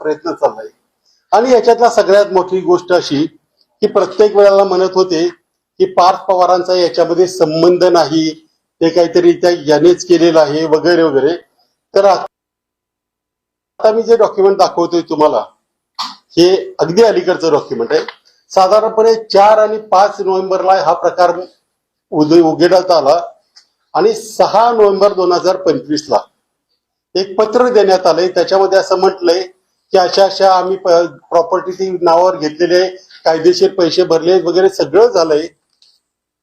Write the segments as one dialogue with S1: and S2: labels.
S1: प्रयत्न चाललाय. आणि याच्यातला सगळ्यात मोठी गोष्ट अशी की प्रत्येक वेळेला म्हणत होते की पार्थ पवारांचा याच्यामध्ये संबंध नाही, ते काहीतरी त्या यानेच केलेलं आहे वगैरे वगैरे. तर आता मी जे डॉक्युमेंट दाखवतोय तुम्हाला, हे अगदी अलीकडचं डॉक्युमेंट आहे. साधारणपणे 4 आणि 5 नोव्हेंबरला हा प्रकार उघडण्यात आला आणि 6 नोव्हेंबर 2025ला एक पत्र देण्यात आलंय. त्याच्यामध्ये असं म्हटलंय की अशा अशा आम्ही प्रॉपर्टी नावावर घेतलेले, कायदेशीर पैसे भरले वगैरे सगळं झालंय.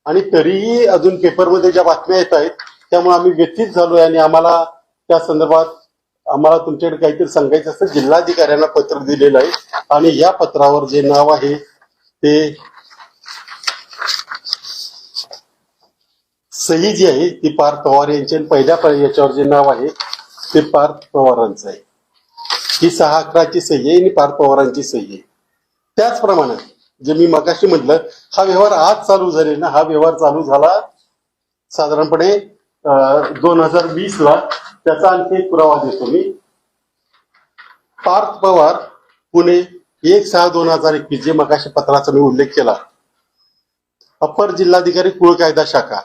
S1: आणि तरीही अजून पेपरमध्ये ज्या बातम्या येत आहेत त्यामुळे आम्ही व्यथित झालोय आणि आम्हाला त्या संदर्भात आम्हाला तुमच्याकडे काहीतरी सांगायचं असतं. जिल्हाधिकाऱ्यांना पत्र दिलेलं आहे आणि या पत्रावर जे नाव आहे ते सही जी आहे ती पार्थ पवार यांची, पहिल्या याच्यावर जे नाव आहे ते पार्थ पवारांचं आहे. ही 6/11ची सही आहे आणि पार्थ पवारांची सही आहे. त्याचप्रमाणे जे मी मगाशी म्हटलं, हा व्यवहार आज चालू झाले ना, हा व्यवहार चालू झाला साधारणपणे 2020ला. त्याचा आणखी एक पुरावा देतो मी. पार्थ पवार पुणे 1/6/2021, जे मगाशी पत्राचा मी उल्लेख केला, अप्पर जिल्हाधिकारी कुळ कायदा शाखा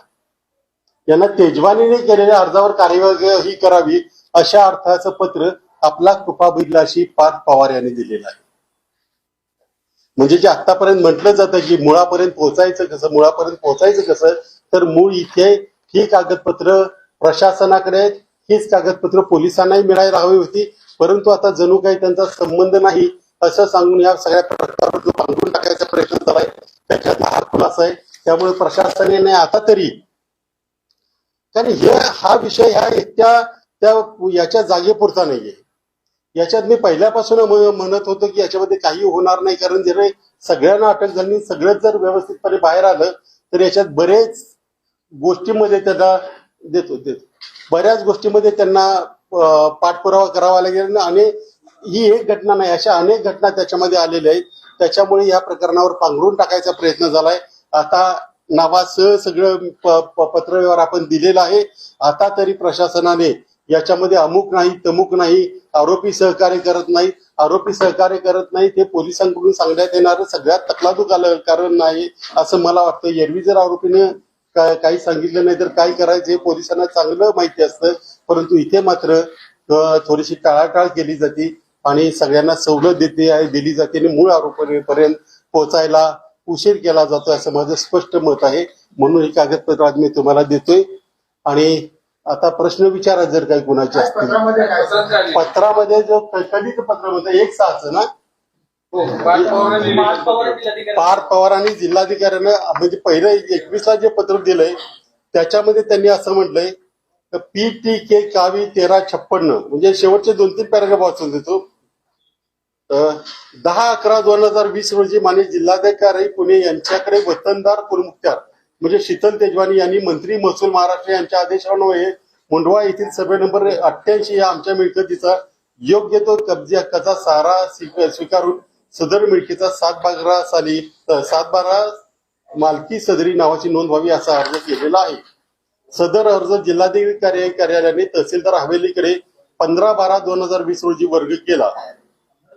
S1: यांना तेजवानीने केलेल्या अर्जावर कार्यवाही करावी अशा अर्थाचं पत्र आपला कृपाभिलाषी पार्थ पवार यांनी दिलेलं आहे. म्हणजे जे आतापर्यंत म्हटलं जातं की मुळापर्यंत पोहोचायचं कसं, तर मूळ इथे ही कागदपत्र प्रशासनाकडे, हीच कागदपत्र पोलिसांनाही मिळायला हवी होती, परंतु आता जणू काही त्यांचा संबंध नाही असं सांगून या सगळ्या प्रकारावर जो पांघरून टाकायचा प्रयत्न झालाय त्याच्यात हा खुलासा आहे. त्यामुळे प्रशासनाने आता तरी, कारण हा विषय ह्या एकट्या याच्या जागेपुरता नाहीये. याच्यात मी पहिल्यापासून म्हणत होतो की याच्यामध्ये काही होणार नाही, कारण जर सगळ्यांना अटक झाली, सगळंच जर व्यवस्थितपणे बाहेर आलं तर याच्यात बरेच गोष्टींमध्ये त्यांना बऱ्याच गोष्टींमध्ये त्यांना पाठपुरावा करावा लागेल आणि ही एक घटना नाही, अशा अनेक घटना त्याच्यामध्ये आलेल्या आहेत. त्याच्यामुळे या प्रकरणावर पांघरून टाकायचा प्रयत्न झालाय. आता नावासह सगळं पत्रव्यवहार आपण दिलेला आहे. आता तरी प्रशासनाने याच्यामध्ये अमुक नाही तमुक नाही, आरोपी सहकार्य करत नाही ते पोलिसांकडून सांगण्यात येणारं सगळ्यात तकलादुक कारण नाही असं मला वाटतं. एरवी जर आरोपीने काही सांगितलं नाही तर काय करायचं हे पोलिसांना चांगलं माहिती असतं, परंतु इथे मात्र थोडीशी टाळाटाळ केली जाते आणि सगळ्यांना सवलत दिली जाते आणि मूळ आरोपीपर्यंत पोहोचायला उशीर केला जातो असं माझं स्पष्ट मत आहे. म्हणून ही कागदपत्र आज मी तुम्हाला देतोय. आणि आता प्रश्न विचारा जर काही कुणाचे असतील. पत्रामध्ये जो कधीच पत्र होतं 1/6चं ना, पार्थ पवारांनी जिल्हाधिकाऱ्यांना म्हणजे पहिलं 21ला जे पत्र दिलंय त्याच्यामध्ये त्यांनी असं म्हटलंय PTK कावी 1356, म्हणजे शेवटचे 2-3 पॅराग्राफ वाचून देतो. 10/11/2020 रोजी माननीय जिल्हाधिकारी पुणे यांच्याकडे वतनदार कुलमुखत्यार म्हणजे शीतल तेजवानी यांनी मंत्री महसूल महाराष्ट्र यांच्या आदेशान्वये मुंडवा येथील सर्वे नंबर 88 या आमच्या मिळकतीचा योग्य तो कब्जे हक्काचा सारा स्वीकारून सदर मिळकतीचा 7/12 मालकी सदरी नावाची नोंद व्हावी असा अर्ज केलेला आहे. सदर अर्ज जिल्हाधिकारी कार्यालयाने तहसीलदार हवेलीकडे 15/12/2020 रोजी वर्ग केला.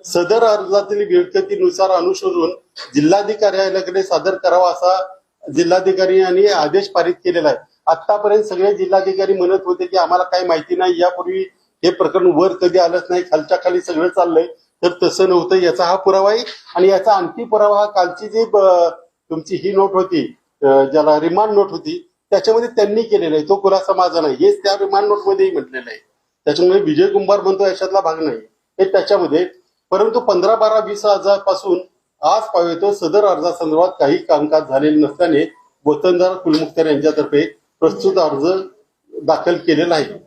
S1: सदर अर्जातील मिळकतीनुसार अनुशोधून जिल्हाधिकाऱ्याकडे सादर करावा असा जिल्हाधिकारी यांनी आदेश पारित केलेला आहे. आतापर्यंत सगळे जिल्हाधिकारी म्हणत होते की आम्हाला काही माहिती नाही, यापूर्वी हे प्रकरण वर कधी आलंच नाही, खालच्या खाली सगळं चाललंय. तर तसं नव्हतं, याचा हा पुरावा आहे. आणि याचा आणखी पुरावा हा कालची जी तुमची ही नोट होती, ज्याला रिमांड नोट होती, त्याच्यामध्ये त्यांनी केलेला आहे. तो खुलासा माझा नाही, हेच त्या रिमांड नोट मध्येही म्हटलेलं आहे. त्याच्यामुळे विजय कुंभार म्हणतो याच्यातला भाग नाही हे त्याच्यामध्ये. परंतु 15/12/20 पासून आज पावेतो सदर अर्जासंदर्भात काही कामकाज झालेले नसल्याने वतनदार कुलमुखत्यार यांच्यातर्फे प्रस्तुत अर्ज दाखल केलेला आहे.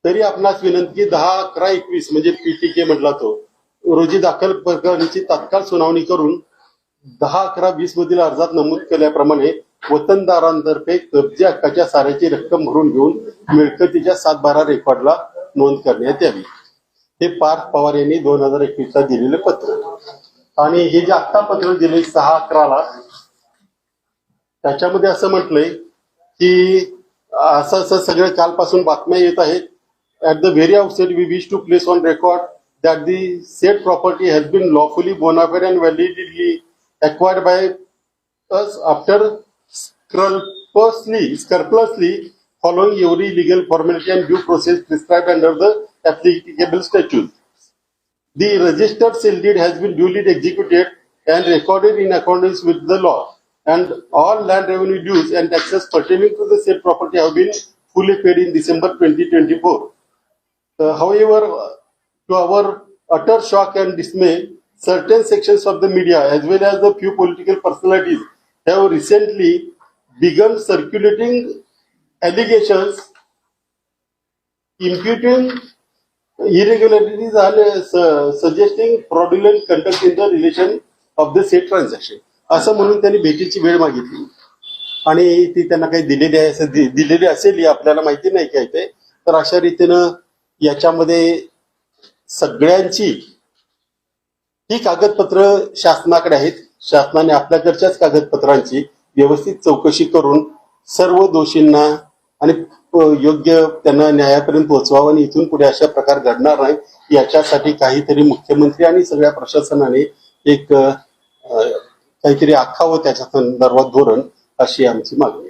S1: तरी आपणास विनंती की 10/11/21 म्हणजे PTK म्हटला तो रोजी दाखल प्रकरणाची तात्काळ सुनावणी करून 10/11/20 मधील अर्जात नमूद केल्याप्रमाणे वतनदारांतर्फे कब्जे हक्काच्या साऱ्याची रक्कम भरून घेऊन मिळकतीच्या 7/12 रेकॉर्डला नोंद करण्यात यावी. हे पार्थ पवार यांनी 2021ला दिलेले पत्र. आणि हे जे आत्ता पत्र दिले 6/11ला, त्याच्यामध्ये असं म्हटलंय की असं सगळं कालपासून बातम्या येत आहेत. At the very outset we wish to place on record that the said property has been lawfully bona fide and validly acquired by us after scrupulously following every legal formality and due process prescribed under the applicable statutes. The registered sale deed has been duly executed and recorded in accordance with the law, and all land revenue dues and taxes pertaining to the said property have been fully paid in December 2024. However, to our utter shock and dismay, certain sections of the media as well as the few political personalities have recently begun circulating allegations imputing irregularities and suggesting fraudulent conduct in the relation of the said transaction. असं म्हणून त्यांनी भेटीची वेळ मागितली आणि ती त्यांना काही दिलेली असेल आपल्याला माहिती नाही काय ते. तर अशा रीतीनं याच्यामध्ये सगळ्यांची ही कागदपत्र शासनाकडे आहेत. शासनाने आपल्याकडच्याच कागदपत्रांची व्यवस्थित चौकशी करून सर्व दोषींना आणि योग्य त्यांना न्यायापर्यंत पोहोचवावं आणि इथून पुढे अशा प्रकार घडणार नाही याच्यासाठी काहीतरी मुख्यमंत्री आणि सगळ्या प्रशासनाने एक काहीतरी आखावं त्याच्या संदर्भात धोरण, अशी आमची मागणी.